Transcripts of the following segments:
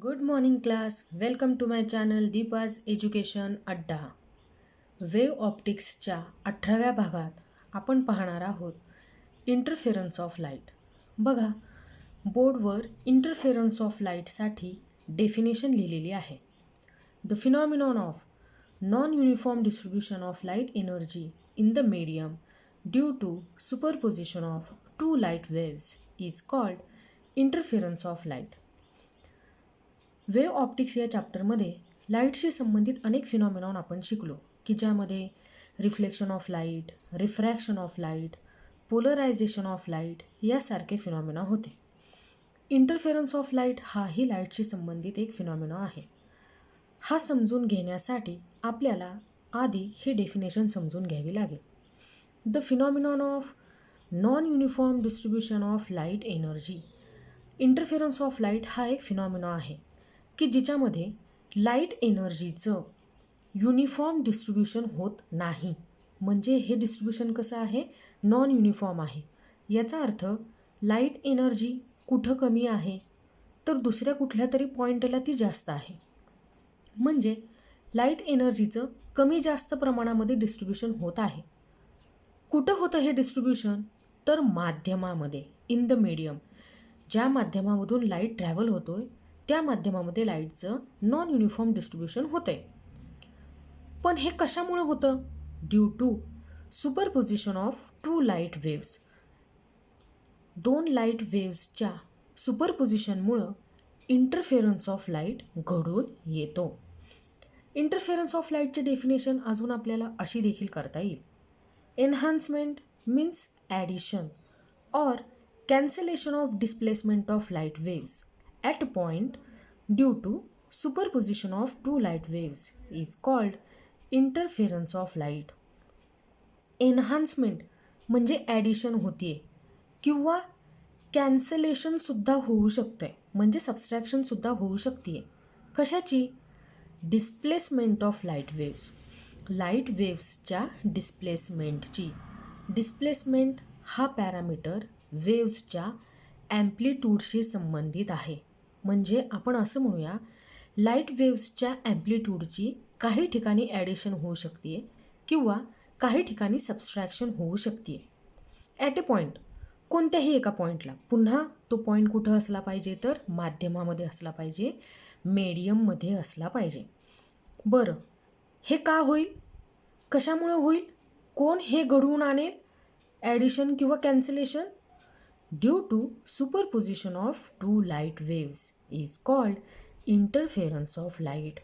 Good morning class. Welcome to my channel Deepa's education Adda. Wave ऑप्टिक्सच्या 18व्या भागात आपण पाहणार आहोत इंटरफेरन्स ऑफ लाईट. बघा, बोर्डवर इंटरफेरन्स ऑफ लाईटसाठी डेफिनेशन लिहिलेली आहे. The phenomenon of non uniform distribution of light energy in the medium due to superposition of two light waves is called interference of light. Wave optics या चॅप्टरमध्ये लाईटशी संबंधित अनेक phenomenon आपण शिकलो की ज्यामध्ये reflection of light, refraction of light, polarisation of light यासारखे phenomena होते. इंटरफेरन्स ऑफ लाईट हाही लाईटशी संबंधित एक फिनॉमिना आहे. हा समजून घेण्यासाठी आपल्याला आधी हे डेफिनेशन समजून घ्यावी लागेल. The phenomenon of non uniform distribution of light energy. Interference of light हा एक फिनॉमिना आहे की जिच्यामध्ये लाईट एनर्जीचं युनिफॉर्म डिस्ट्रीब्युशन होत नाही. म्हणजे हे डिस्ट्रीब्युशन कसं आहे, नॉन युनिफॉर्म आहे. याचा अर्थ लाईट एनर्जी कुठं कमी आहे तर दुसऱ्या कुठल्या तरी पॉईंटला ती जास्त आहे. म्हणजे लाईट एनर्जीचं कमी जास्त प्रमाणामध्ये डिस्ट्रीब्युशन होत आहे. कुठं होतं हे डिस्ट्रीब्युशन तर माध्यमामध्ये, इन द मीडियम. ज्या माध्यमामधून लाईट ट्रॅव्हल होतोय त्या माध्यमामध्ये लाईटचं नॉन युनिफॉर्म डिस्ट्रीब्युशन होतं आहे. पण हे कशामुळे होतं? Due to superposition of two light waves. दोन लाईट वेव्सच्या सुपरपोजिशनमुळं इंटरफेरन्स ऑफ लाईट घडून येतो. इंटरफेरन्स ऑफ लाईटचे डेफिनेशन अजून आपल्याला अशी देखील करता येईल. Enhancement means addition or cancellation of displacement of light waves at a point due to superposition of two light waves is called interference of light. Enhancement म्हणजे ॲडिशन होतीये किंवा कॅन्सलेशनसुद्धा होऊ शकतं आहे, म्हणजे सबस्ट्रॅक्शनसुद्धा होऊ शकते. कशाची? Displacement of light waves. Light वेव्सच्या डिस्प्लेसमेंटची. डिस्प्लेसमेंट हा पॅरामीटर वेव्सच्या ॲम्प्लिट्यूडशी संबंधित आहे. म्हणजे आपण असं म्हणूया, लाईट वेव्सच्या ॲम्प्लिट्यूडची काही ठिकाणी ॲडिशन होऊ शकते किंवा काही ठिकाणी सबस्ट्रॅक्शन होऊ शकते. ॲट ए पॉईंट, कोणत्याही एका पॉईंटला. पुन्हा तो पॉईंट कुठं असला पाहिजे तर माध्यमामध्ये असला पाहिजे, मीडियममध्ये असला पाहिजे. बरं, हे का होईल? कशामुळे होईल? कोण हे घडवून आणेल ॲडिशन किंवा cancellation? Due to superposition of two light waves is called interference of light.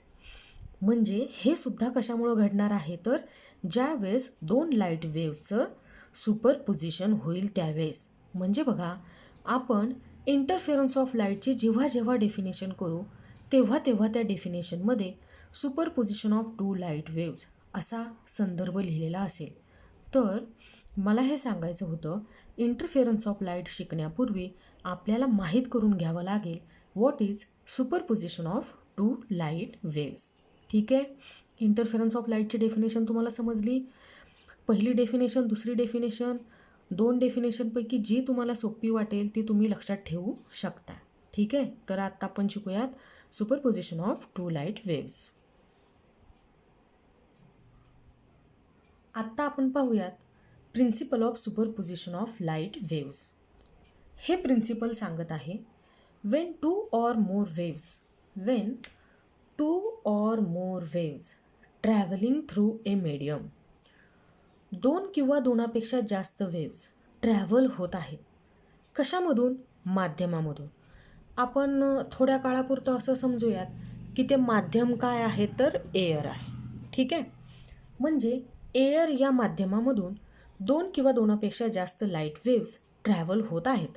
म्हणजे हे सुद्धा कशामुळं घडणार आहे तर ज्यावेळेस दोन लाईट वेव्सचं सुपरपोजिशन होईल त्यावेळेस. म्हणजे बघा, आपण इंटरफेरन्स ऑफ लाईटची जेव्हा जेव्हा डेफिनेशन करू तेव्हा तेव्हा त्या डेफिनेशनमध्ये superposition of two light waves असा संदर्भ लिहिलेला असेल. तर मला हे सांगायचं होतं, इंटरफेरन्स ऑफ लाईट शिकण्यापूर्वी आपल्याला माहीत करून घ्यावं लागेल what is superposition of two light waves. ठीक आहे, इंटरफेरन्स ऑफ लाईटची डेफिनेशन तुम्हाला समजली. पहिली डेफिनेशन, दुसरी डेफिनेशन, दोन डेफिनेशनपैकी जी तुम्हाला सोपी वाटेल ती तुम्ही लक्षात ठेवू शकता. ठीक आहे, तर आत्ता आपण शिकूयात superposition of two light waves. आत्ता आपण पाहूयात principle of superposition of light waves. हे प्रिन्सिपल सांगत आहे, when two or more waves travelling through a medium. दोन किंवा दोनापेक्षा जास्त वेव्स ट्रॅव्हल होत आहेत. कशामधून? माध्यमामधून. आपण थोड्या काळापुरतं असं समजूयात की ते माध्यम काय आहे तर एअर आहे. ठीक आहे, म्हणजे एअर या माध्यमामधून दोन किंवा दोनापेक्षा जास्त लाईट वेव्स ट्रॅव्हल होत आहेत.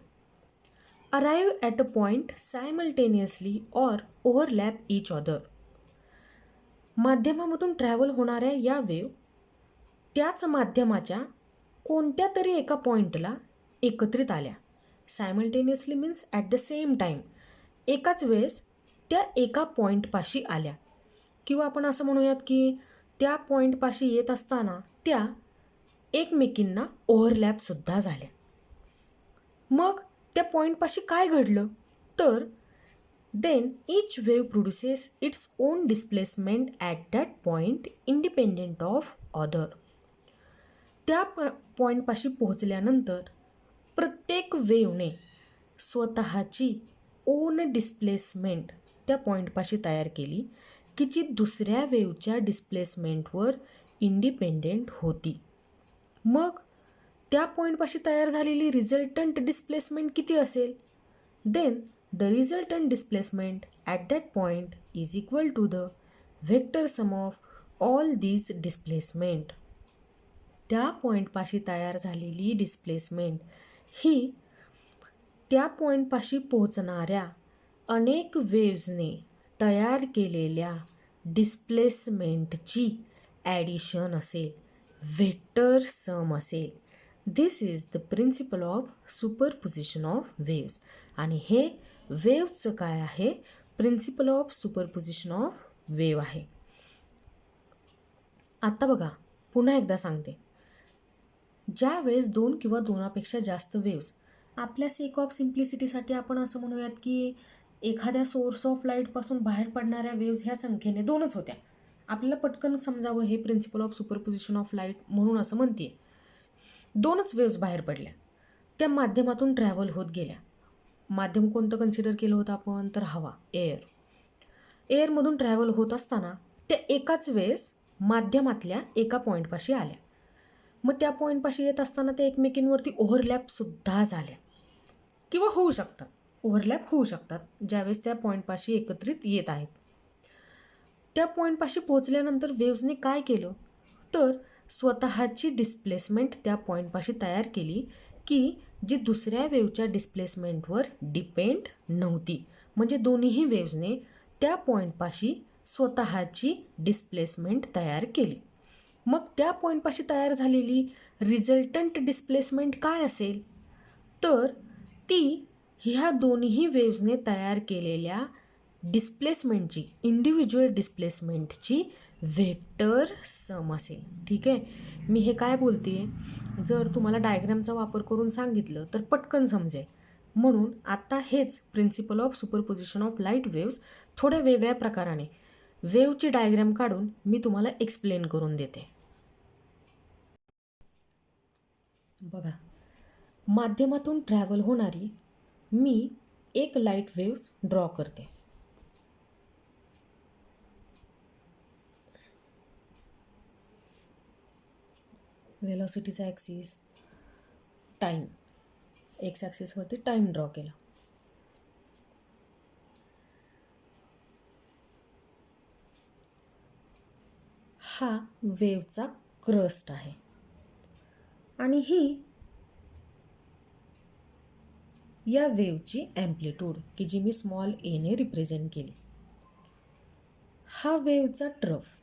Arrive at a point simultaneously or overlap each other. माध्यमामधून ट्रॅव्हल होणाऱ्या या वेव्ह त्याच माध्यमाच्या कोणत्या तरी एका पॉईंटला एकत्रित आल्या. Simultaneously means at the same time, एकाच वेळेस त्या एका पॉईंटपाशी आल्या. किंवा आपण असं म्हणूयात की त्या पॉईंटपाशी येत असताना त्या एकमेकींना ओव्हरलॅपसुद्धा झाल्या. मग त्या पॉईंटपाशी काय घडलं तर Then each wave produces its own displacement at that point independent of other. त्या पॉईंटपाशी पोहोचल्यानंतर प्रत्येक वेवने स्वतःची ओन डिस्प्लेसमेंट त्या पॉईंटपाशी तयार केली की जी दुसऱ्या वेवच्या डिस्प्लेसमेंटवर इंडिपेंडेंट होती. मग त्या पॉईंटपाशी तयार झालेली रिझल्टंट डिस्प्लेसमेंट किती असेल? Then the resultant displacement at that point is equal to the vector sum of all these displacement. त्या पॉईंटपाशी तयार झालेली डिस्प्लेसमेंट ही त्या पॉईंटपाशी पोहोचणाऱ्या अनेक वेव्जने तयार केलेल्या डिस्प्लेसमेंटची ॲडिशन असेल, व्हेक्टर सम असेल. This is the principle of superposition of waves. आणि हे वेव्सचं काय आहे? Principle of superposition of wave आहे. आता बघा, पुन्हा एकदा सांगते. ज्या वेळेस दोन किंवा दोनापेक्षा जास्त वेव्स, आपल्या सेक ऑफ सिम्प्लिसिटीसाठी आपण असं म्हणूयात की एखाद्या सोर्स ऑफ लाईटपासून बाहेर पडणाऱ्या वेव्स ह्या संख्येने दोनच होत्या. आपल्याला पटकन समजावं हे principle of superposition of light म्हणून असं म्हणते. दोनच वेव्स बाहेर पडल्या, त्या माध्यमातून ट्रॅव्हल होत गेल्या. माध्यम कोणतं कन्सिडर केलं होतं आपण? तर हवा, एअर. एअरमधून ट्रॅव्हल होत असताना त्या एकाच वेळेस माध्यमातल्या एका पॉईंटपाशी आल्या. मग त्या पॉईंटपाशी येत असताना त्या एकमेकींवरती ओव्हरलॅपसुद्धा झाल्या किंवा होऊ शकतात, ओव्हरलॅप होऊ शकतात ज्यावेळेस त्या पॉईंटपाशी एकत्रित येत आहेत. त्या पॉईंटपाशी पोहोचल्यानंतर वेव्सने काय केलं? तर स्वतःची डिस्प्लेसमेंट त्या पॉईंटपाशी तयार केली की जी दुसऱ्या वेव्हच्या डिस्प्लेसमेंटवर डिपेंड नव्हती. म्हणजे दोन्हीही वेव्सने त्या पॉईंटपाशी स्वतःची डिस्प्लेसमेंट तयार केली. मग त्या पॉईंटपाशी तयार झालेली रिझल्टंट डिस्प्लेसमेंट काय असेल? तर ती ह्या दोन्ही वेव्सने तयार केलेल्या डिस्प्लेसमेंटची, इंडिव्हिज्युअल डिस्प्लेसमेंटची व्हेक्टर सम असेल. ठीक आहे, मी हे काय बोलते, जर तुम्हाला डायग्रॅमचा वापर करून सांगितलं तर पटकन समजेल. म्हणून आता हेच principle of superposition of light waves थोड्या वेगळ्या प्रकाराने वेव्हची डायग्रॅम काढून मी तुम्हाला एक्सप्लेन करून देते. बघा, माध्यमातून ट्रॅव्हल होणारी मी एक लाईट वेव्स ड्रॉ करते. वेलॉसिटीचा ॲक्सिस टाईम, एक्स ॲक्सिसवरती टाईम ड्रॉ केला. हा वेव्हचा क्रस्ट आहे आणि ही या वेव्हची ॲम्प्लिट्यूड की जी मी स्मॉल एने रिप्रेझेंट केली. हा वेव्हचा ट्रफ,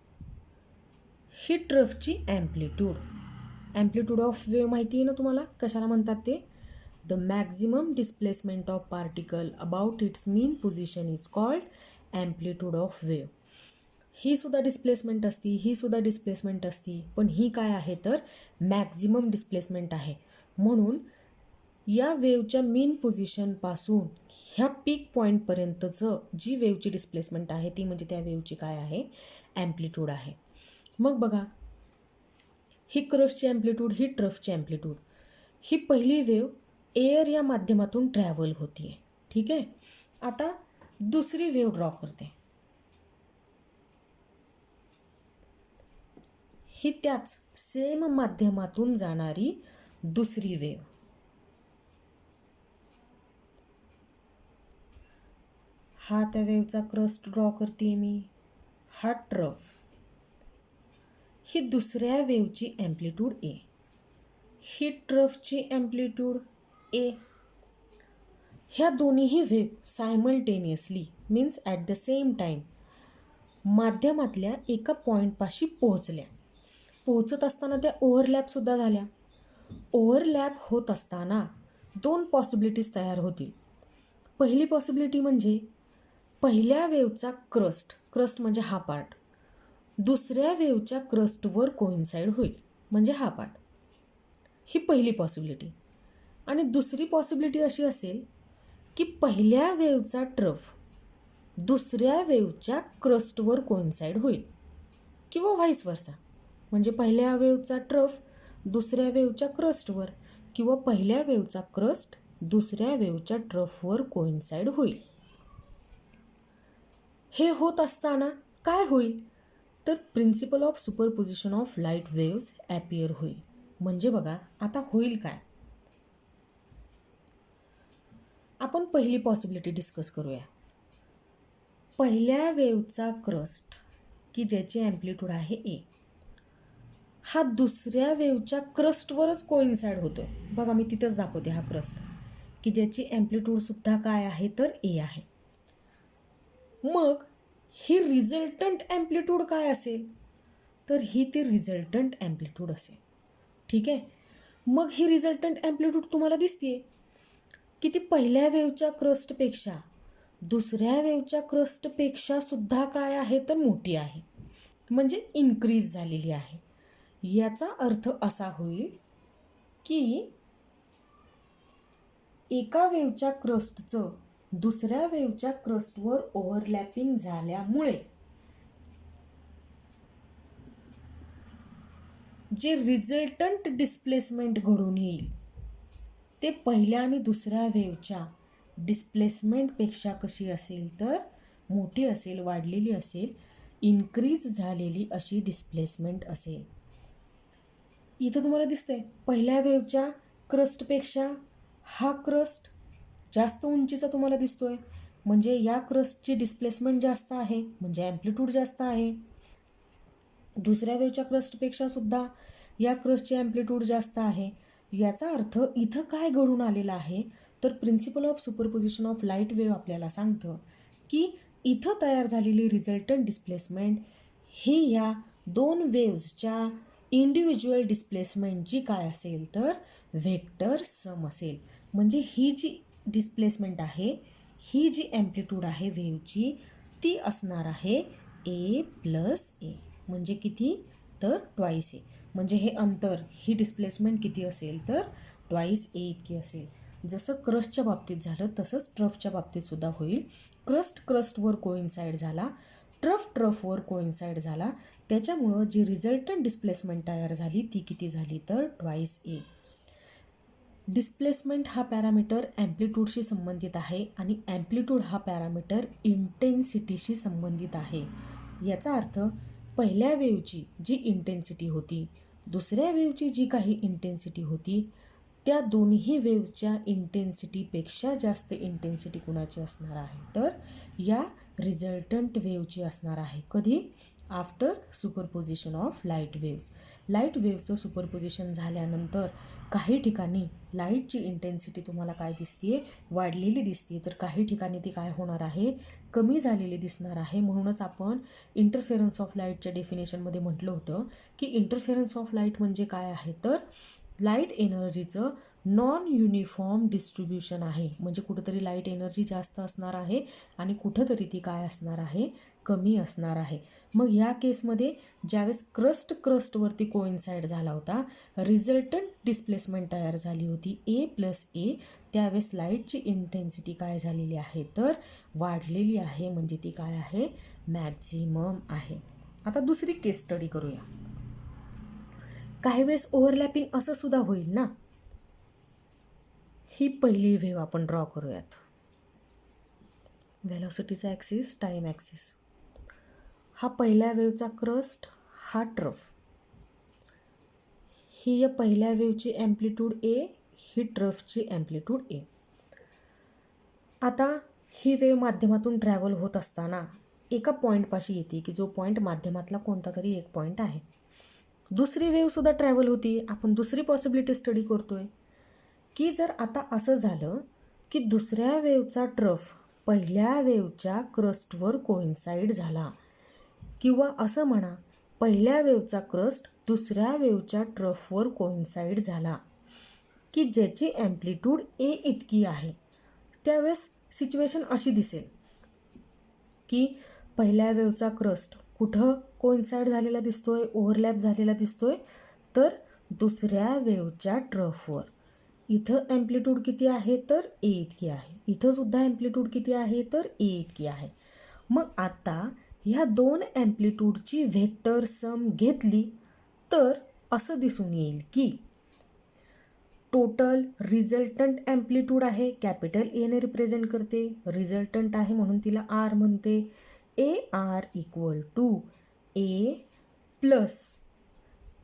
ही ट्रफची ॲम्प्लिट्यूड ऑफ वेव्ह माहिती आहे ना तुम्हाला कशाला म्हणतात ते? The maximum displacement of particle about its mean position is called amplitude of wave. ही सुद्धा डिस्प्लेसमेंट असती, ही सुद्धा डिस्प्लेसमेंट असती, पण ही काय आहे तर मॅक्झिमम डिस्प्लेसमेंट आहे. म्हणून या वेव्हच्या मीन पोझिशनपासून ह्या पीक पॉईंटपर्यंतचं जी वेव्हची डिस्प्लेसमेंट आहे ती म्हणजे त्या वेव्हची काय आहे? ॲम्प्लिट्यूड आहे. मग बघा, ही क्रस्टची ॲम्प्लिट्यूड, ही ट्रफची ॲम्प्लिट्यूड. ही पहिली वेव्ह एअर या माध्यमातून ट्रॅव्हल होती आहे. ठीक आहे, आता दुसरी वेव्ह ड्रॉ करते. ही त्याच सेम माध्यमातून जाणारी दुसरी वेव्ह. हा त्या वेव्हचा क्रस्ट ड्रॉ करते मी, हा ट्रफ. ही दुसऱ्या वेव्हची ॲम्प्लिट्यूड ए, ही ट्रफची ॲम्प्लिट्यूड ए. ह्या दोन्हीही wave simultaneously means at the same time माध्यमातल्या एका पॉईंटपाशी पोहोचल्या. पोहोचत असताना त्या ओव्हरलॅपसुद्धा झाल्या. ओव्हरलॅप होत असताना दोन पॉसिबिलिटीज तयार होतील. पहिली पॉसिबिलिटी म्हणजे पहिल्या वेव्हचा क्रस्ट म्हणजे हा पार्ट दुसऱ्या वेव्हच्या क्रस्टवर कोइन्साईड होईल म्हणजे हा पार्ट. ही पहिली पॉसिबिलिटी. आणि दुसरी पॉसिबिलिटी अशी असेल की पहिल्या वेव्हचा ट्रफ दुसऱ्या वेव्हच्या क्रस्टवर कोइन्साइड होईल किंवा व्हाईस वर्सा. म्हणजे पहिल्या वेव्हचा ट्रफ दुसऱ्या वेव्हच्या क्रस्टवर किंवा पहिल्या वेव्हचा क्रस्ट दुसऱ्या वेव्हच्या ट्रफवर कोइन्साइड होईल. हे होत असताना काय होईल तर principle of superposition of light waves appear होईल. म्हणजे बघा आता होईल काय, आपण पहिली पॉसिबिलिटी डिस्कस करूया. पहिल्या वेव्हचा क्रस्ट की ज्याची ॲम्प्लिट्यूड आहे ए हा दुसऱ्या वेव्हच्या क्रस्टवरच कोइन्साइड होतो आहे. बघा मी तिथंच दाखवते हा क्रस्ट की ज्याची ॲम्प्लिट्यूडसुद्धा काय आहे तर ए आहे. मग ही रिझल्टंट ॲम्प्लिट्यूड काय असेल तर ही ती रिझल्टंट ॲम्प्लिट्यूड असेल. ठीक आहे. मग ही रिझल्टंट ॲम्प्लिट्यूड तुम्हाला दिसते की ती पहिल्या वेव्हच्या क्रस्टपेक्षा दुसऱ्या वेव्हच्या क्रस्टपेक्षा सुद्धा काय आहे तर मोठी आहे, म्हणजे इन्क्रीज झालेली आहे. याचा अर्थ असा होईल की एका वेव्हच्या क्रस्टचं दुसऱ्या वेव्हच्या क्रस्टवर ओव्हरलॅपिंग झाल्यामुळे जे रिझल्टंट डिस्प्लेसमेंट घडून येईल ते पहिल्या आणि दुसऱ्या वेव्हच्या डिस्प्लेसमेंटपेक्षा कशी असेल तर मोठी असेल, वाढलेली असेल, इन्क्रीज झालेली अशी डिस्प्लेसमेंट असेल. इथं तुम्हाला दिसतंय पहिल्या वेव्हच्या क्रस्टपेक्षा हा क्रस्ट जास्त उंचीचा तुम्हाला दिसतोय, म्हणजे या क्रस्टची डिस्प्लेसमेंट जास्त आहे, म्हणजे ॲम्प्लिट्यूड जास्त आहे. दुसऱ्या वेव्हच्या क्रस्टपेक्षा सुद्धा या क्रस्टची ॲम्प्लिट्यूड जास्त आहे. याचा अर्थ इथं काय घडून आलेलं आहे तर principle of superposition of light wave आपल्याला सांगतं की इथं तयार झालेली रिझल्टंट डिस्प्लेसमेंट ही ह्या दोन वेव्हजच्या इंडिव्हिज्युअल डिस्प्लेसमेंटची काय असेल तर व्हेक्टर सम असेल. म्हणजे ही जी डिस्प्लेसमेंट आहे, ही जी ॲम्प्लिट्यूड आहे वेव्हची ती असणार आहे ए प्लस ए. म्हणजे किती तर ट्वाईस ए. म्हणजे हे अंतर, ही डिस्प्लेसमेंट किती असेल तर ट्वाईस ए इतकी असेल. जसं क्रस्टच्या बाबतीत झालं तसंच ट्रफच्या बाबतीत सुद्धा होईल. क्रस्ट क्रस्टवर कोइन्साइड झाला, ट्रफ ट्रफवर कोइन्साइड झाला, त्याच्यामुळं जी रिझल्टंट डिस्प्लेसमेंट तयार झाली ती किती झाली तर ट्वाईस ए. डिस्प्लेसमेंट हा पॅरामीटर ॲम्प्लिट्यूडशी संबंधित आहे आणि ॲम्प्लिट्यूड हा पॅरामीटर इंटेन्सिटीशी संबंधित आहे. याचा अर्थ पहिल्या वेव्हची जी इंटेन्सिटी होती, दुसऱ्या वेव्हची जी काही इंटेन्सिटी होती, त्या दोन्ही वेव्हच्या इंटेन्सिटीपेक्षा जास्त इंटेन्सिटी कुणाची असणार आहे तर या रिझल्टंट वेव्हची असणार आहे. कधी? After superposition of light waves. Light वेव्हचं सुपरपोजिशन झाल्यानंतर काही ठिकाणी लाईटची इंटेन्सिटी तुम्हाला काय दिसते वाढलेली दिसते, तर काही ठिकाणी ती काय होणार आहे कमी झालेली दिसणार आहे. म्हणूनच आपण इंटरफेरन्स ऑफ लाईटच्या डेफिनेशनमध्ये म्हटलं होतं की इंटरफेरन्स ऑफ लाईट म्हणजे काय आहे तर लाईट एनर्जीचं नॉन युनिफॉर्म डिस्ट्रीब्युशन आहे. म्हणजे कुठंतरी लाईट एनर्जी जास्त असणार आहे आणि कुठंतरी ती काय असणार आहे कमी असणार आहे. मग या केसमध्ये ज्यावेळेस क्रस्टवरती कोइन्साइड झाला होता, रिझल्टंट डिस्प्लेसमेंट तयार झाली होती ए प्लस ए, त्यावेळेस लाईटची इंटेन्सिटी काय झालेली आहे तर वाढलेली आहे. म्हणजे ती काय आहे मॅक्झिमम आहे. आता दुसरी केस स्टडी करूया. काही वेळेस ओव्हरलॅपिंग असं सुद्धा होईल ना. ही पहिली वेव्ह आपण ड्रॉ करूयात. व्हेलॉसिटीचा ॲक्सिस, टाईम ॲक्सिस. हा पहिल्या वेव्हचा क्रस्ट, हा ट्रफ. ही या पहिल्या वेव्हची ॲम्प्लिट्यूड ए, ही ट्रफची ॲम्प्लिट्यूड ए. आता ही वेव्ह माध्यमातून ट्रॅव्हल होत असताना एका पॉईंटपाशी येते की जो पॉईंट माध्यमातला कोणता तरी एक पॉईंट आहे. दुसरी वेव्हसुद्धा ट्रॅव्हल होती. आपण दुसरी पॉसिबिलिटी स्टडी करतोय की जर आता असं झालं की दुसऱ्या वेव्हचा ट्रफ पहिल्या वेव्हच्या क्रस्टवर कोइन्साइड झाला, किंवा असं म्हणा पहिल्या वेव्हचा क्रस्ट दुसऱ्या वेव्हच्या ट्रफवर कोइन्साइड झाला की ज्याची ॲम्प्लिट्यूड ए इतकी आहे, त्यावेळेस सिच्युएशन अशी दिसेल की पहिल्या वेव्हचा क्रस्ट कुठं कोइन्साइड झालेला दिसतोय, ओव्हरलॅप झालेला दिसतोय तर दुसऱ्या वेव्हच्या ट्रफवर. इथं ॲम्प्लिट्यूड किती आहे तर ए इतकी आहे. इथंसुद्धा ॲम्प्लिट्यूड किती आहे तर ए इतकी आहे. मग आता ह्या दोन ॲम्प्लिट्यूडची व्हेक्टर सम घेतली तर असं दिसून येईल की टोटल रिझल्टंट ॲम्प्लिट्यूड आहे, कॅपिटल एने रिप्रेझेंट करते, रिझल्टंट आहे म्हणून तिला आर म्हणते. A R equal to A plus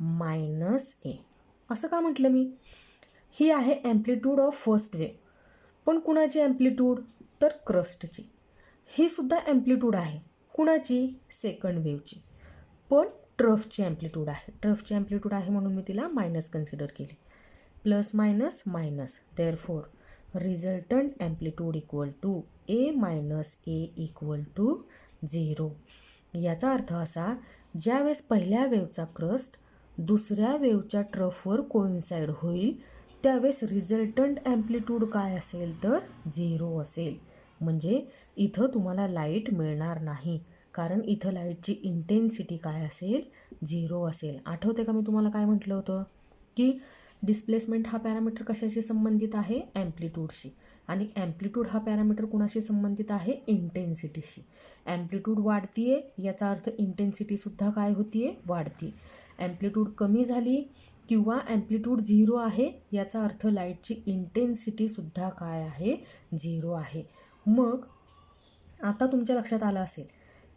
minus A. असं का म्हटलं मी? ही आहे ॲम्प्लिट्यूड ऑफ फर्स्ट वेव. पण कुणाची ॲम्प्लिट्यूड? तर क्रस्टची. ही सुद्धा ॲम्प्लिट्यूड आहे. कुणाची? सेकंड वेवची. पण ट्रफची ॲम्प्लिट्यूड आहे. ट्रफची ॲम्प्लिट्यूड आहे म्हणून मी तिला मायनस कन्सिडर केली. Plus minus minus, therefore resultant amplitude equal to A minus A equal to 0. याचा अर्थ असा, ज्यावेळेस पहिल्या वेवचा क्रस्ट दुसऱ्या वेवच्या ट्रफवर कोइन्साइड होईल त्यावेळेस रिझल्टंट ॲम्प्लिट्यूड काय असेल तर 0 असेल. म्हणजे इथं तुम्हाला लाईट मिळणार नाही, कारण इथं लाईटची इंटेन्सिटी काय असेल? 0 असेल. आठवते का मी तुम्हाला काय म्हटलं होतं की डिस्प्लेसमेंट हा पॅरामीटर कशाशी संबंधित आहे? ॲम्प्लिट्यूडशी. आणि ॲम्प्लिट्यूड हा पॅरामीटर कुणाशी संबंधित आहे? इंटेन्सिटीशी. ॲम्प्लिट्यूड वाढतीये याचा अर्थ इंटेन्सिटीसुद्धा काय होतीये? वाढती. ॲम्प्लिट्यूड कमी झाली किंवा ॲम्प्लिट्यूड 0 आहे याचा अर्थ लाईटची इंटेन्सिटीसुद्धा काय आहे? 0 आहे. मग आता तुमच्या लक्षात आलं असेल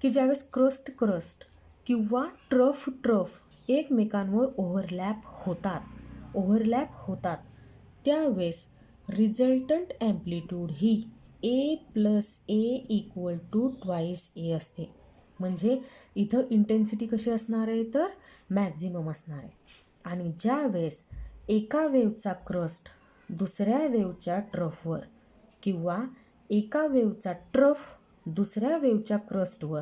की ज्यावेळेस क्रस्ट किंवा ट्रफ एकमेकांवर ओव्हरलॅप होतात त्यावेळेस रिझल्टंट ॲम्प्लिट्यूड ही A plus A equal to twice A असते. म्हणजे इथं इंटेन्सिटी कशी असणार आहे? तर मॅक्झिमम असणार आहे. आणि ज्यावेळेस एका वेवचा क्रस्ट दुसऱ्या वेवच्या ट्रफवर किंवा एका वेवचा ट्रफ दुसऱ्या वेवच्या क्रस्टवर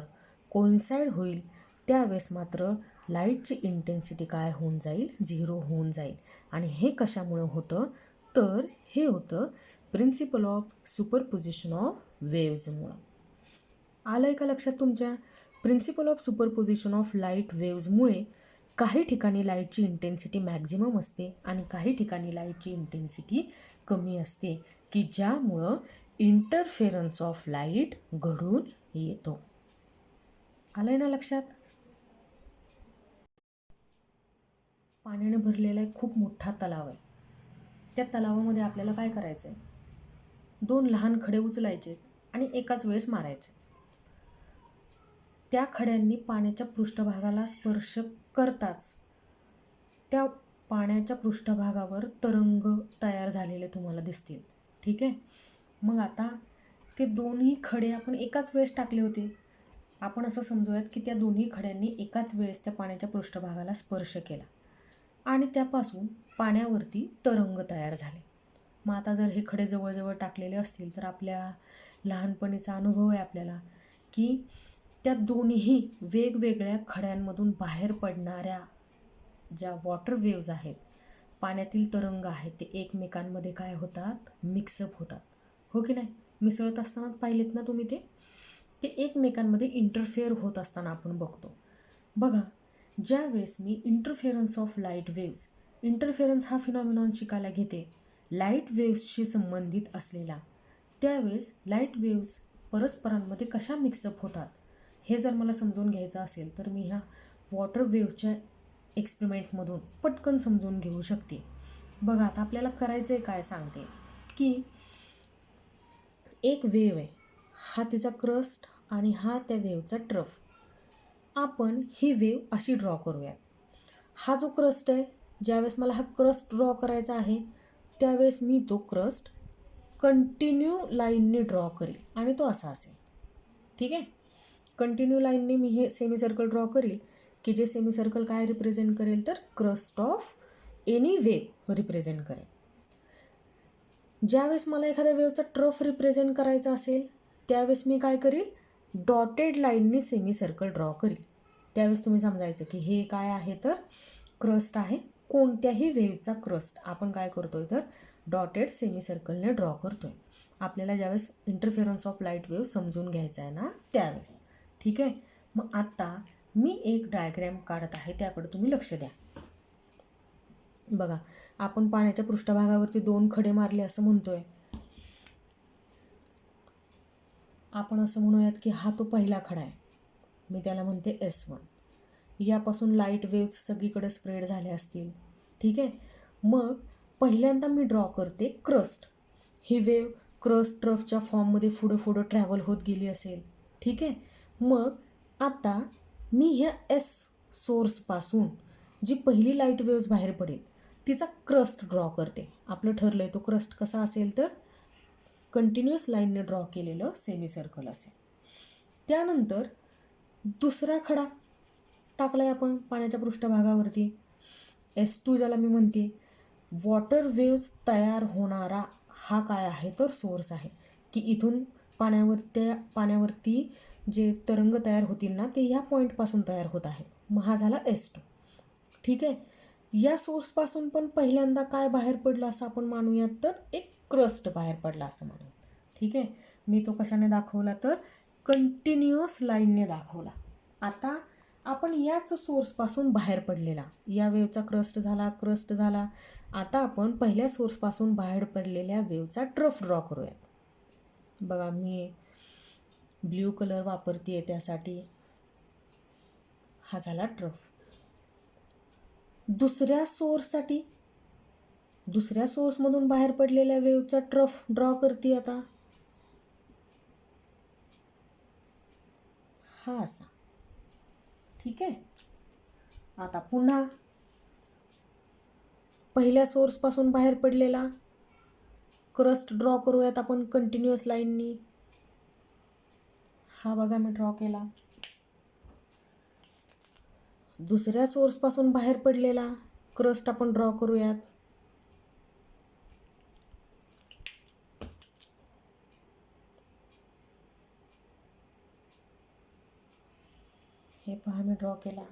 कोइन्साइड होईल त्यावेळेस मात्र लाईटची इंटेन्सिटी काय होऊन जाईल? 0 होऊन जाईल. आणि हे कशामुळं होतं? तर हे होतं प्रिन्सिपल ऑफ सुपरपोजिशन ऑफ वेव्जमुळं. आलं आहे का लक्षात तुमच्या? Principle of superposition of light वेव्जमुळे काही ठिकाणी लाईटची इंटेन्सिटी मॅक्झिमम असते आणि काही ठिकाणी लाईटची इंटेन्सिटी कमी असते, की ज्यामुळं इंटरफेरन्स ऑफ लाईट घडून येतो. आलं आहे ना लक्षात? पाण्याने भरलेला एक खूप मोठा तलाव आहे. त्या तलावामध्ये आपल्याला काय करायचं आहे? 2 लहान खडे उचलायचे आणि एकाच वेळेस मारायचे. त्या खड्यांनी पाण्याच्या पृष्ठभागाला स्पर्श करताच त्या पाण्याच्या पृष्ठभागावर तरंग तयार झालेले तुम्हाला दिसतील. ठीक आहे. मग आता ते दोन्ही खडे आपण एकाच वेळेस टाकले होते. आपण असं समजूयात की त्या दोन्ही खड्यांनी एकाच वेळेस त्या पाण्याच्या पृष्ठभागाला स्पर्श केला आणि त्यापासून पाण्यावरती तरंग तयार झाले. मग आता जर हे खडे जवळजवळ टाकलेले असतील तर आपल्या लहानपणीचा अनुभव आहे आपल्याला की त्या दोन्ही वेगवेगळ्या खड्यांमधून बाहेर पडणाऱ्या ज्या वॉटर वेव्ज आहेत, पाण्यातील तरंग आहेत, ते एकमेकांमध्ये काय होतात? मिक्सअप होतात. हो की नाही? मिसळत असतानाच पाहिलेत ना तुम्ही ते एकमेकांमध्ये इंटरफेअर होत असताना आपण बघतो. बघा, ज्यावेळेस मी interference of light waves, interference हा फिनॉमिनॉन शिकायला घेते लाईट वेव्सशी संबंधित असलेला, त्यावेळेस लाईट वेव्स परस्परांमध्ये कशा मिक्सअप होतात हे जर मला समजून घ्यायचं असेल तर मी ह्या वॉटर वेव्हच्या एक्सपेरिमेंटमधून पटकन समजून घेऊ शकते. बघा, आता आपल्याला करायचं आहे काय सांगते की एक वेव्ह आहे, हा तिचा क्रस्ट आणि हा त्या वेव्हचा ट्रफ. आपण ही वेव्ह अशी ड्रॉ करूयात. हा जो क्रस्ट आहे, ज्यावेळेस मला हा क्रस्ट ड्रॉ करायचा आहे त्यावेळेस मी तो क्रस्ट कंटिन्यू लाईनने ड्रॉ करेल आणि तो असा असेल. ठीक आहे. कंटिन्यू लाईनने मी हे सेमी सर्कल ड्रॉ करेल की जे सेमी सर्कल काय रिप्रेझेंट करेल तर crust of any wave represent करेल. ज्यावेळेस मला एखाद्या वेव्हचा ट्रफ रिप्रेझेंट करायचा असेल त्यावेळेस मी काय करेल? डॉटेड लाईनने सेमी सर्कल ड्रॉ करेल. त्यावेळेस तुम्ही समजायचं की हे काय आहे तर क्रस्ट आहे. कोणत्याही वेव्हचा क्रस्ट आपण काय करतोय तर डॉटेड सेमी सर्कलने ड्रॉ करतोय. आपल्याला ज्यावेळेस इंटरफेरन्स ऑफ लाईट वेव्ह समजून घ्यायचा आहे ना त्यावेळेस. ठीक आहे. मग आता मी एक डायग्रॅम काढत आहे, त्याकडे तुम्ही लक्ष द्या. बघा, आपण पाण्याच्या पृष्ठभागावरती 2 खडे मारले असं म्हणतोय. आपण असं म्हणूयात की हा तो पहिला खडा आहे, मी त्याला म्हणते S1. यापासून लाईट वेव्स सगळीकडे स्प्रेड झाल्या असतील. ठीक आहे. मग पहिल्यांदा मी ड्रॉ करते क्रस्ट. ही वेव क्रस्ट ट्रफच्या फॉर्ममध्ये पुढं ट्रॅव्हल होत गेली असेल. ठीक आहे. मग आता मी ह्या S सोर्सपासून जी पहिली लाईट वेव्स बाहेर पडेल तिचा क्रस्ट ड्रॉ करते. आपलं ठरलं आहे तो क्रस्ट कसा असेल तर कंटिन्युअस लाईनने ड्रॉ केलेलं सेमी सर्कल असेल. त्यानंतर दुसरा खडा टाकला आहे आपण पाण्याच्या पृष्ठभागावरती. S2 ज्याला मी म्हणते. वॉटर वेव्स तयार होणारा हा काय आहे तर सोर्स आहे, की इथून पाण्यावरती जे तरंग तयार होतील ना ते या पॉईंटपासून तयार होत आहेत. मग हा झाला S2. ठीक आहे. या सोर्सपासून पण पहिल्यांदा काय बाहेर पडलं असं आपण मानूयात तर एक क्रस्ट बाहेर पडला असं म्हणूयात. ठीक आहे. मी तो कशाने दाखवला तर कंटिन्युअस लाईनने दाखवला. आता आपण याच सोर्सपासून बाहेर पडलेला, या वेवचा क्रस्ट झाला. आता आपण पहिल्या सोर्सपासून बाहेर पडलेल्या वेवचा ट्रफ ड्रॉ करूयात. बघा मी ब्ल्यू कलर वापरते त्यासाठी. हा झाला ट्रफ. दुसऱ्या सोर्समधून बाहेर पडलेल्या वेवचा ट्रफ ड्रॉ करते आता. हा असा. ठीक आहे. आता पुन्हा पहिल्या सोर्सपासून बाहेर पडलेला क्रस्ट ड्रॉ करूयात आपण कंटिन्युअस लाईननी. हा बघा मी ड्रॉ केला. दुसऱ्या सोर्सपासून बाहेर पडलेला क्रस्ट आपण ड्रॉ करूयात. हे पहा मी ड्रॉ केला.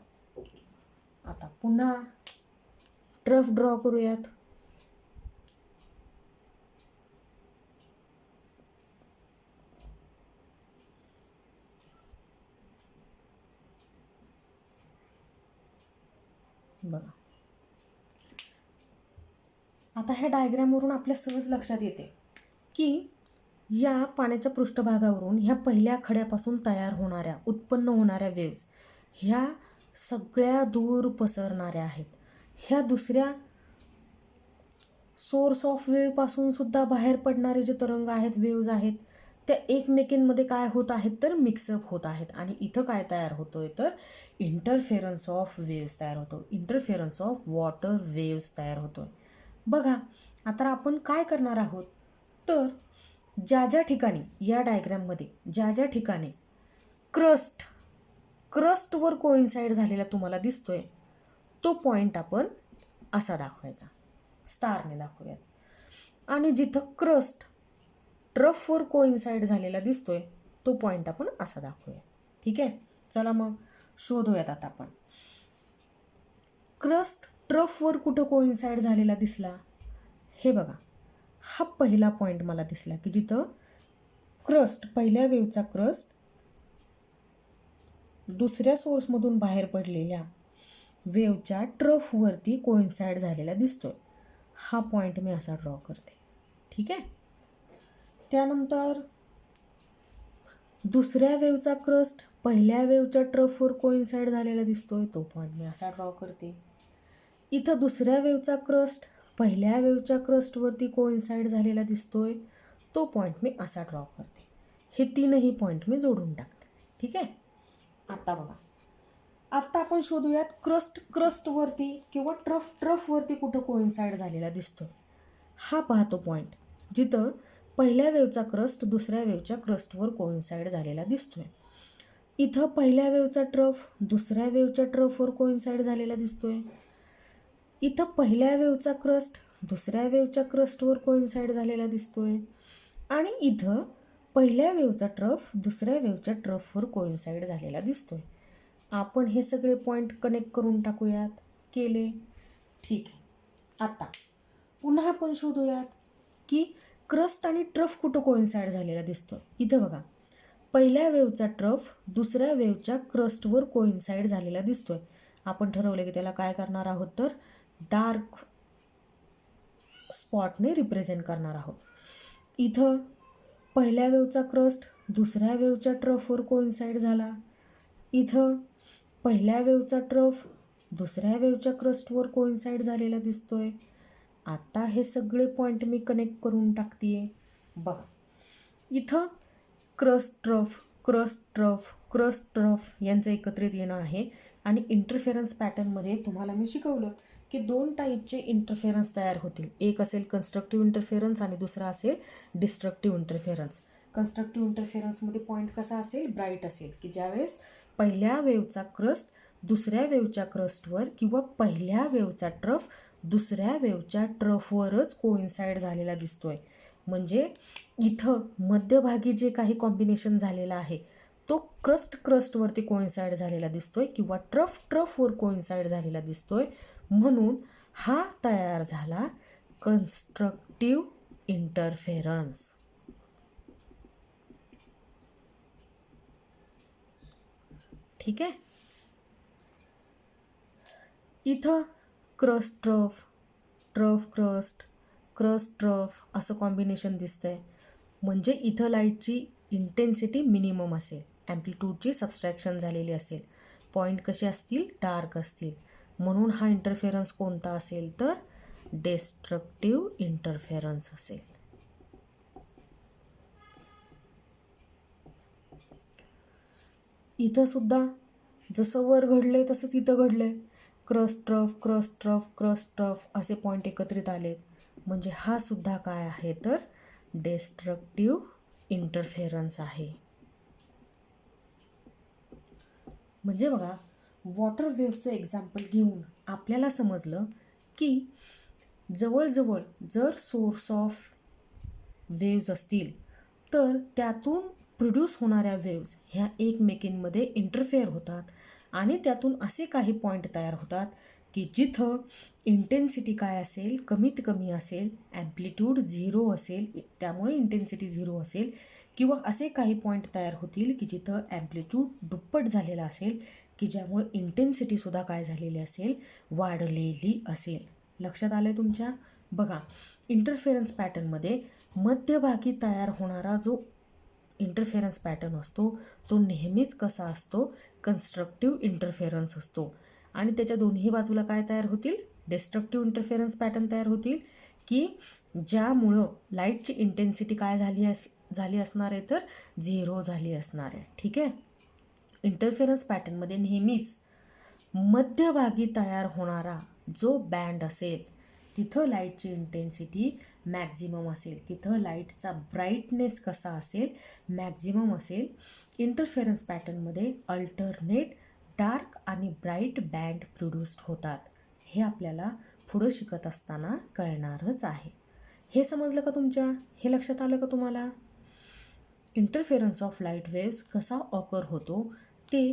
आता पुन्हा ट्रफ ड्रॉ करूयात. बघा आता ह्या डायग्रामवरून आपल्या सहज लक्षात येते की या पाण्याच्या पृष्ठभागावरून ह्या पहिल्या खड्यापासून उत्पन्न होणाऱ्या वेव्स ह्या सगळ्या दूर पसरणाऱ्या आहेत. ह्या दुसऱ्या सोर्स ऑफ वेव्हपासून सुद्धा बाहेर पडणारे जे तरंग आहेत, वेव्ज आहेत, त्या एकमेकींमध्ये काय होत आहेत तर मिक्सअप होत आहेत. आणि इथं काय तयार होतोय तर इंटरफेरन्स ऑफ वेव्स तयार होतो. इंटरफेरन्स ऑफ वॉटर वेव्स तयार होतोय. बघा आता आपण काय करणार आहोत तर ज्या ठिकाणी या डायग्राममध्ये ज्या ठिकाणी क्रस्टवर कोइन्साइड झालेला तुम्हाला दिसतोय तो पॉईंट आपण असा दाखवायचा, स्टारने दाखवूयात. आणि जिथं क्रस्ट ट्रफवर कोइन्साइड झालेला दिसतोय तो पॉईंट आपण असा दाखवूयात. ठीक आहे. चला मग शोधूयात आता आपण. क्रस्ट ट्रफवर कुठं कोइन्साइड झालेला दिसला. हे बघा हा पहिला पॉईंट मला दिसला की जिथं पहिल्या वेव्हचा क्रस्ट दुसऱ्या सोर्समधून बाहेर पडलेल्या वेव्हच्या ट्रफवरती कोइन्साइड झालेला दिसतोय. हा पॉईंट मी असा ड्रॉ करते. ठीक आहे. त्यानंतर दुसऱ्या वेव्हचा क्रस्ट पहिल्या वेव्हच्या ट्रफवर कोइन्साइड झालेला दिसतोय. तो पॉईंट मी असा ड्रॉ करते. इथं दुसऱ्या वेव्हचा क्रस्ट पहिल्या वेव्हच्या क्रस्टवरती कोइन्साइड झालेला दिसतोय. तो पॉईंट मी असा ड्रॉ करते. हे तीनही पॉईंट मी जोडून टाकते. ठीक आहे. आता बघा आत्ता आपण शोधूयात क्रस्टवरती किंवा ट्रफवरती कुठं कोइन्साइड झालेला दिसतो. हा पाहतो पॉईंट जिथं पहिल्या वेव्हचा क्रस्ट दुसऱ्या वेव्हच्या क्रस्टवर कोइन्साइड झालेला दिसतोय. इथं पहिल्या वेव्हचा ट्रफ दुसऱ्या वेव्हच्या ट्रफवर कोइन्साइड झालेला दिसतोय. इथं पहिल्या वेव्हचा क्रस्ट दुसऱ्या वेव्हच्या क्रस्टवर कोइन्साइड झालेला दिसतोय. आणि इथं पहिल्या वेव्हचा ट्रफ दुसऱ्या वेव्हच्या ट्रफवर कोइन्साइड झालेला दिसतोय. आपण हे सगळे पॉईंट कनेक्ट करून टाकूयात. केले. ठीक आहे. आता पुन्हा आपण शोधूयात की क्रस्ट आणि ट्रफ कुठं कोइन्साइड झालेला दिसतो. इथं बघा पहिल्या वेव्हचा ट्रफ दुसऱ्या वेव्हच्या क्रस्टवर कोइन्साइड झालेला दिसतोय. आपण ठरवलं की त्याला काय करणार आहोत तर डार्क स्पॉटने रिप्रेझेंट करणार आहोत. इथं पहिल्या वेव्हचा क्रस्ट दुसऱ्या वेवच्या ट्रफवर कोइन्साइड झाला. इथं पहिल्या वेवचा ट्रफ दुसऱ्या वेवच्या क्रस्टवर कोइन्साइड झालेला दिसतोय. आता हे सगळे पॉईंट मी कनेक्ट करून टाकते. बघा, इथं crust trough crust trough crust trough यांचं एकत्रित येणं आहे. आणि इंटरफेरन्स पॅटर्नमध्ये तुम्हाला मी शिकवलं की 2 टाईपचे इंटरफेरन्स तयार होतील. एक असेल कन्स्ट्रक्टिव्ह इंटरफेरन्स आणि दुसरा असेल डिस्ट्रक्टिव्ह इंटरफेरन्स. कन्स्ट्रक्टिव्ह इंटरफेरन्समध्ये पॉईंट कसा असेल, ब्राईट असेल, की ज्यावेळेस पहिल्या वेवचा क्रस्ट दुसऱ्या वेवच्या क्रस्टवर किंवा पहिल्या वेवचा ट्रफ दुसऱ्या वेवच्या ट्रफवरच कोइन्साइड झालेला दिसतोय. म्हणजे इथं मध्यभागी जे काही कॉम्बिनेशन झालेलं आहे तो क्रस्टवरती कोइन्साइड झालेला दिसतोय किंवा ट्रफवर कोइन्साइड झालेला दिसतोय. म्हणून हा तयार झाला कन्स्ट्रक्टिव्ह इंटरफेरन्स. ठीक आहे. इथं crust trough trough crust crust trough असं कॉम्बिनेशन दिसतंय. म्हणजे इथं लाईटची इंटेन्सिटी मिनिमम असेल, ॲम्प्लिट्यूडची सबस्ट्रॅक्शन झालेली असेल, पॉईंट कसे असतील, डार्क असतील. म्हणून हा इंटरफेरन्स कोणता असेल तर डिस्ट्रक्टिव्ह इंटरफेरन्स असेल. इथं सुद्धा जसं वर घडलंय तसंच इथं घडलंय. Crust trough crust trough crust trough असे पॉईंट एकत्रित आलेत. म्हणजे हा सुद्धा काय आहे तर डिस्ट्रक्टिव्ह इंटरफेरन्स आहे. म्हणजे बघा, वॉटर वेव्हचं एक्झाम्पल घेऊन आपल्याला समजलं की जवळजवळ जर सोर्स ऑफ वेव्ज असतील तर त्यातून प्रोड्यूस होणाऱ्या वेव्ज ह्या एकमेकींमध्ये इंटरफेअर होतात आणि त्यातून असे काही पॉईंट तयार होतात की जिथं इंटेन्सिटी काय असेल, कमीत कमी असेल, ॲम्प्लिट्यूड 0 असेल, त्यामुळे इंटेन्सिटी 0 असेल. किंवा असे काही पॉईंट तयार होतील की जिथं ॲम्प्लिट्यूड दुप्पट झालेला असेल, की ज्यामुळे इंटेन्सिटीसुद्धा काय झालेली असेल, वाढलेली असेल. लक्षात आलं आहे तुमच्या? बघा, इंटरफेरन्स पॅटर्नमध्ये मध्यभागी तयार होणारा जो इंटरफेरन्स पॅटर्न असतो तो नेहमीच कसा असतो, कन्स्ट्रक्टिव्ह इंटरफेरन्स असतो. आणि त्याच्या दोन्ही बाजूला काय तयार होतील, डिस्ट्रक्टिव्ह इंटरफेरन्स पॅटर्न तयार होतील, की ज्यामुळं लाईटची इंटेन्सिटी काय झाली असणार आहे तर 0 झाली असणार आहे. ठीक आहे. इंटरफेरन्स पॅटर्नमध्ये नेहमीच मध्यभागी तयार होणारा जो बँड असेल तिथं लाईटची इंटेन्सिटी मॅक्झिमम असेल, तिथं लाईटचा ब्राईटनेस कसा असेल, मॅक्झिमम असेल. इंटरफेरन्स पॅटर्नमध्ये अल्टरनेट डार्क आणि ब्राईट बँड प्रोड्यूस्ड होतात. हे आपल्याला पुढं शिकत असताना कळणारच आहे. हे समजलं का तुमच्या? हे लक्षात आलं का तुम्हाला? इंटरफेरन्स ऑफ लाईट वेव्स कसा ऑकर होतो ते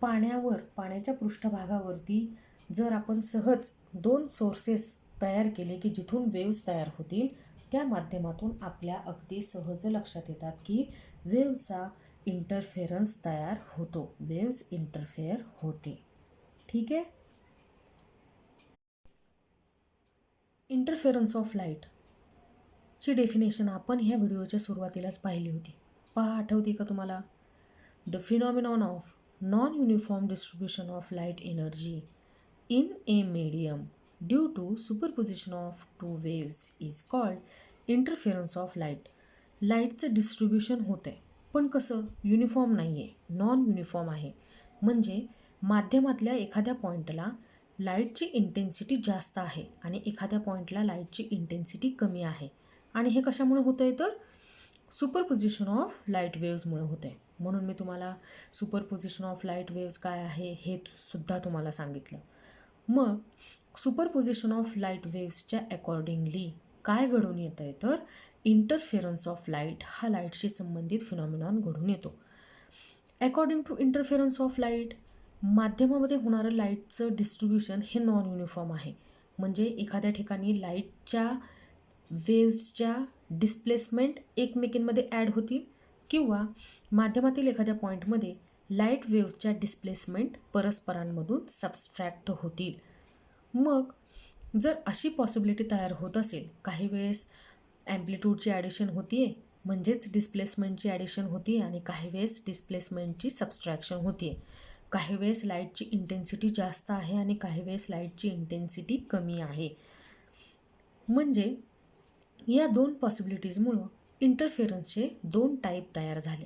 पाण्याच्या पृष्ठभागावरती जर आपण सहज 2 सोर्सेस तयार केले की जिथून वेव्स तयार होतील, त्या माध्यमातून आपल्या अगदी सहज लक्षात येतात की वेव्हचा इंटरफेरन्स तयार होतो, वेव्स इंटरफेअर होते. ठीक आहे. इंटरफेरन्स ऑफ लाईटची डेफिनेशन आपण ह्या व्हिडिओच्या सुरुवातीलाच पाहिली होती. पहा, आठवते का तुम्हाला? The phenomenon of non uniform distribution of light energy in a medium due to superposition of 2 waves is called interference of light. लाईटचं डिस्ट्रीब्युशन होतं आहे, पण कसं, युनिफॉर्म नाही आहे, नॉन युनिफॉर्म आहे. म्हणजे माध्यमातल्या एखाद्या पॉईंटला लाईटची इंटेन्सिटी जास्त आहे आणि एखाद्या पॉईंटला लाईटची इंटेन्सिटी कमी आहे. आणि हे कशामुळे होतं आहे तर सुपरपोजिशन ऑफ लाईट वेव्समुळे होतं आहे. म्हणून मी तुम्हाला सुपरपोजिशन ऑफ लाईट वेव्स काय आहे हे सुद्धा तुम्हाला सांगितलं. मग सुपरपोजिशन ऑफ लाईट वेव्सच्या अकॉर्डिंगली काय घडून येतं आहे तर इंटरफेरन्स ऑफ लाईट हा लाईटशी संबंधित फिनॉमिनॉन घडून येतो. According to interference of light, माध्यमामध्ये होणारं लाईटचं डिस्ट्रीब्युशन हे नॉन युनिफॉर्म आहे. म्हणजे एखाद्या ठिकाणी लाईटच्या वेव्सच्या डिस्प्लेसमेंट एकमेकींमध्ये ॲड होतील किंवा माध्यमातील एखाद्या पॉईंटमध्ये लाईट वेव्सच्या डिस्प्लेसमेंट परस्परांमधून सबस्ट्रॅक्ट होतील. मग जर अशी पॉसिबिलिटी तयार होत असेल, काही वेळेस ॲम्प्लिट्यूडची ॲडिशन होती आहे, म्हणजेच डिस्प्लेसमेंटची ॲडिशन होती आणि काही वेळेस डिस्प्लेसमेंटची सबस्ट्रॅक्शन होती. काही वेळेस लाईटची इंटेन्सिटी जास्त आहे आणि काही वेळेस लाईटची इंटेन्सिटी कमी आहे. म्हणजे या दोन पॉसिबिलिटीजमुळं इंटरफेरन्सचे दोन टाईप तयार झाले.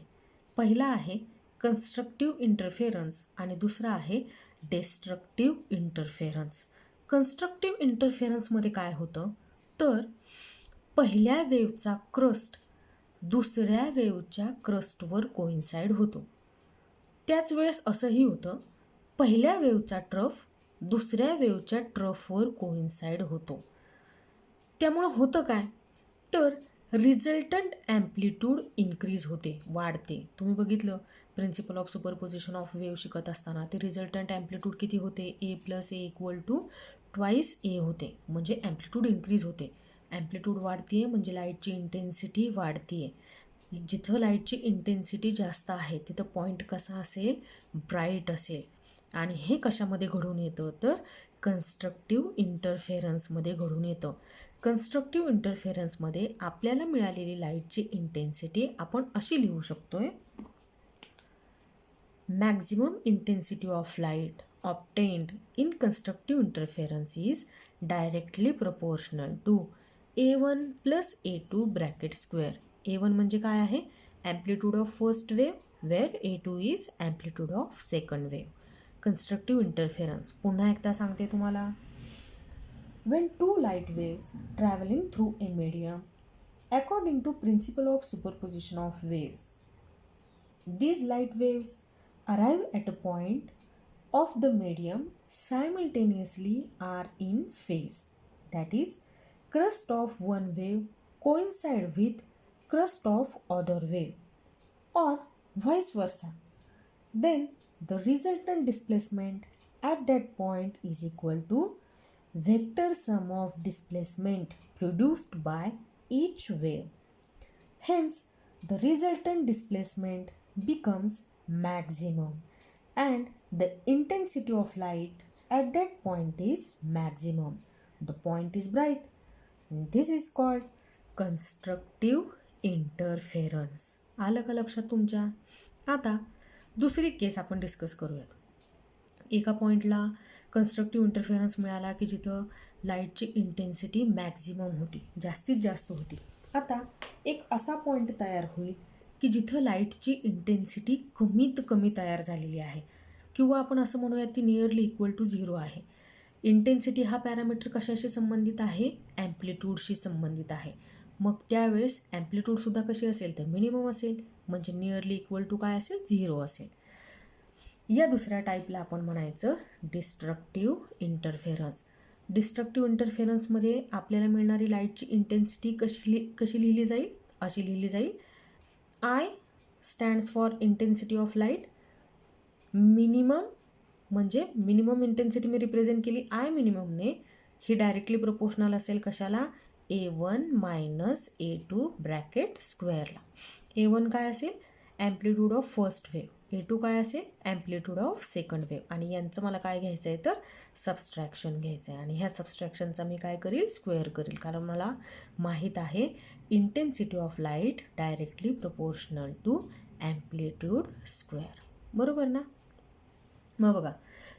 पहिला आहे कन्स्ट्रक्टिव्ह इंटरफेरन्स आणि दुसरा आहे डिस्ट्रक्टिव्ह इंटरफेरन्स. कन्स्ट्रक्टिव्ह इंटरफेरन्समध्ये काय होतं तर पहिल्या वेव्हचा क्रस्ट दुसऱ्या वेव्हच्या क्रस्टवर कोइन्साइड होतो. त्याच वेळेस असंही होतं पहिल्या वेव्हचा ट्रफ दुसऱ्या वेव्हच्या ट्रफवर कोइन्साइड होतो. त्यामुळं होतं काय तर रिझल्टंट ॲम्प्लिट्यूड इन्क्रीज होते, वाढते. तुम्ही बघितलं principle of superposition of wave शिकत असताना ते रिझल्टंट ॲम्प्लिट्यूड किती होते, A plus A equal to twice A होते. म्हणजे ॲम्प्लिट्यूड इन्क्रीज होते. ॲम्प्लिट्यूड वाढते आहे म्हणजे लाईटची इंटेन्सिटी वाढते आहे. जिथं लाईटची इंटेन्सिटी जास्त आहे तिथं पॉईंट कसा असेल, ब्राईट असेल. आणि हे कशामध्ये घडून येतं तर कन्स्ट्रक्टिव्ह इंटरफेरन्समध्ये घडून येतं. कन्स्ट्रक्टिव्ह इंटरफेरन्समध्ये आपल्याला मिळालेली लाईटची इंटेन्सिटी आपण अशी लिहू शकतोय, maximum intensity of light obtained in constructive interference is directly proportional to A1 plus A2 bracket square. A1 म्हणजे काय आहे, amplitude of first wave, where A2 is amplitude of second wave. Constructive interference पुन्हा एकदा सांगते तुम्हाला. When two light waves traveling through a medium, according to principle of superposition of waves, these light waves arrive at a point of the medium simultaneously are in phase. That is, crest of one wave coincide with crest of other wave, or vice versa. Then the resultant displacement at that point is equal to vector sum of displacement produced by each wave. Hence, the resultant displacement becomes maximum and the intensity of light at that point is maximum. The point is bright. This is called constructive interference. आलं का लक्षात तुमच्या? आता दुसरी केस आपण discuss करूयात. एका पॉईंटला कन्स्ट्रक्टिव्ह इंटरफेरन्स मिळाला की जिथं लाईटची इंटेन्सिटी मॅक्झिमम होती, जास्तीत जास्त होती. आता एक असा पॉईंट तयार होईल की जिथं लाईटची इंटेन्सिटी कमीत कमी तयार झालेली आहे, किंवा आपण असं म्हणूयात की नियरली इक्वल टू 0 आहे. इंटेन्सिटी हा पॅरामीटर कशाशी संबंधित आहे, ॲम्प्लिट्यूडशी संबंधित आहे. मग त्यावेळेस ॲम्प्लिट्यूडसुद्धा कशी असेल तर मिनिमम असेल, म्हणजे नियरली इक्वल टू काय असेल, 0 असेल. या दुसऱ्या टाईपला आपण म्हणायचं डिस्ट्रक्टिव्ह इंटरफेरन्स. डिस्ट्रक्टिव्ह इंटरफेरन्समध्ये आपल्याला मिळणारी लाईटची इंटेन्सिटी कशी लिहिली जाईल, अशी लिहिली जाईल, I stands for intensity of light. Minimum म्हणजे मिनिमम इंटेन्सिटी मी रिप्रेझेंट केली आय मिनिममने, ही डायरेक्टली प्रोपोर्शनल असेल कशाला, A1 minus A2 bracket स्क्वेअरला. A1 काय असेल, amplitude of first wave, A2 काय असेल, ॲम्प्लिट्यूड ऑफ सेकंड वेव्ह. आणि यांचं मला काय घ्यायचं आहे तर सबस्ट्रॅक्शन घ्यायचं आहे. आणि ह्या सबस्ट्रॅक्शनचा मी काय करील, स्क्वेअर करील, कारण मला माहीत आहे intensity of light directly proportional to amplitude square. बरोबर ना? मग बघा,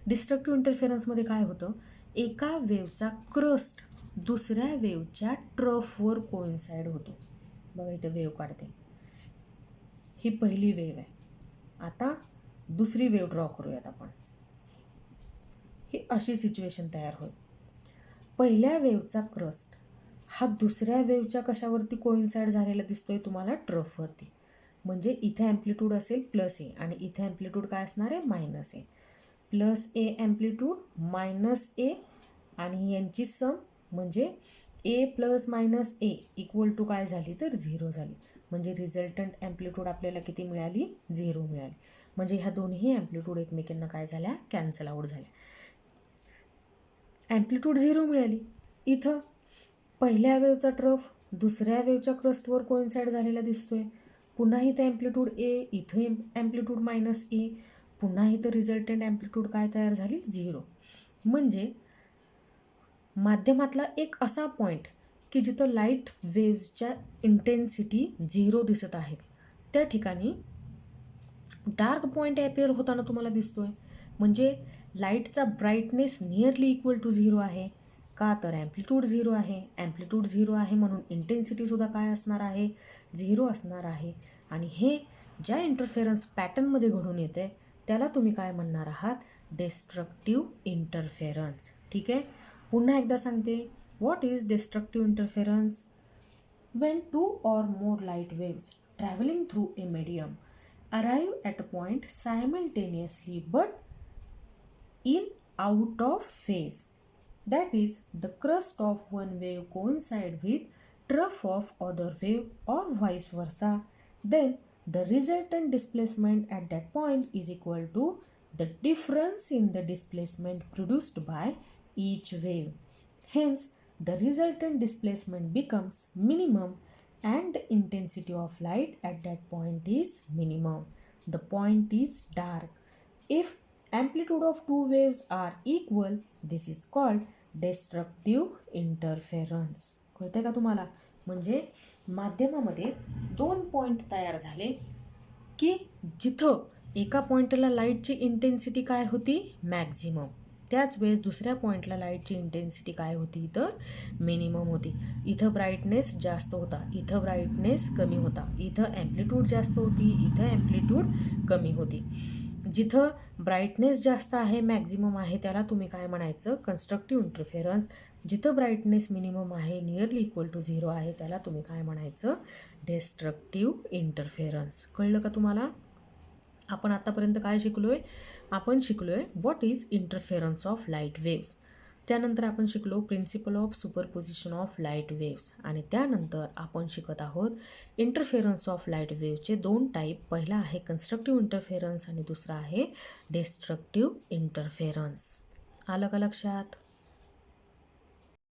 डिस्ट्रक्टिव्ह इंटरफेरन्समध्ये काय होतं, एका वेव्हचा क्रस्ट दुसऱ्या वेव्हच्या ट्रफवर कोइन्साइड होतो. बघा इथं वेव्ह काढते, ही पहिली वेव्ह आहे. आता दुसरी वेव्ह ड्रॉ करूयात आपण. ही अशी सिच्युएशन तयार होईल. पहिल्या वेव्हचा क्रस्ट हा दुसऱ्या वेव्हच्या कशावरती कोइन्साइड झालेला दिसतोय तुम्हाला, ट्रफवरती. म्हणजे इथे ॲम्प्लिट्यूड असेल प्लस ए आणि इथे ॲम्प्लिट्यूड काय असणार आहे, minus A. Plus A amplitude minus A आणि यांची सम म्हणजे A plus minus A equal to काय झाली तर 0 झाली. म्हणजे रिझल्टंट ॲम्प्लिट्यूड आपल्याला किती मिळाली, 0 मिळाली. म्हणजे ह्या दोन्ही ॲम्प्लिट्यूड एकमेकांना काय झाल्या, कॅन्सल आऊट झाल्या. ॲम्प्लिट्यूड 0 मिळाली. इथं पहिल्या वेव्हचा ट्रफ दुसऱ्या वेव्हच्या क्रस्टवर कोइन्साइड झालेला दिसतोय. पुन्हा इथं ॲम्प्लिट्यूड ए, इथं ॲम्प्लिट्यूड मायनस ए, पुन्हा इथं रिझल्टंट ॲम्प्लिट्यूड काय तयार झाली, 0. म्हणजे माध्यमातला एक असा पॉईंट की जिथं लाईट वेव्सच्या इंटेन्सिटी 0 दिसत आहेत त्या ठिकाणी डार्क पॉईंट ॲपियर होताना तुम्हाला दिसतोय. म्हणजे लाईटचा ब्राईटनेस नियरली इक्वल टू 0 आहे. का तर ॲम्प्लिट्यूड 0 आहे. ॲम्प्लिट्यूड 0 आहे म्हणून इंटेन्सिटीसुद्धा काय असणार आहे, 0 असणार आहे. आणि हे ज्या इंटरफेरन्स पॅटर्नमध्ये घडून येते त्याला तुम्ही काय म्हणणार आहात, डिस्ट्रक्टिव्ह इंटरफेरन्स. ठीक आहे. पुन्हा एकदा सांगते, what is destructive interference? When two or more light waves traveling through a medium arrive at a point simultaneously but in out of phase, that is, the crest of one wave coincide with trough of other wave or vice versa, then the resultant displacement at that point is equal to the difference in the displacement produced by each wave. Hence, the resultant displacement becomes minimum and the intensity of light at that point is minimum. The point is dark. If amplitude of two waves are equal, this is called destructive interference. कळतंय का तुम्हाला? म्हणजे माध्यमामध्ये दोन point तयार झाले की जिथं एका पॉईंटला लाईटची इंटेन्सिटी काय होती, मॅक्झिमम. त्याच वेळेस दुसऱ्या पॉईंटला लाईटची इंटेन्सिटी काय होती, तर मिनिमम होती. इथं ब्राईटनेस जास्त होता, इथं ब्राईटनेस कमी होता. इथं ॲम्प्लिट्यूड जास्त होती, इथं ॲम्प्लिट्यूड कमी होती. जिथं ब्राईटनेस जास्त आहे, मॅक्झिमम आहे, त्याला तुम्ही काय म्हणायचं, कन्स्ट्रक्टिव्ह इंटरफेरन्स. जिथं ब्राईटनेस मिनिमम आहे, नियरली इक्वल टू 0 आहे, त्याला तुम्ही काय म्हणायचं, डिस्ट्रक्टिव्ह इंटरफेरन्स. कळलं का तुम्हाला? आपण आतापर्यंत काय शिकलो आहे? आपण शिकलो आहे what is interference of light waves. त्यानंतर आपण शिकलो principle of superposition of light waves. आणि त्यानंतर आपण शिकत आहोत इंटरफेरन्स ऑफ लाईट वेव्सचे दोन टाईप. पहिला आहे कन्स्ट्रक्टिव्ह इंटरफेरन्स आणि दुसरा आहे डिस्ट्रक्टिव्ह इंटरफेरन्स. आलं का लक्षात?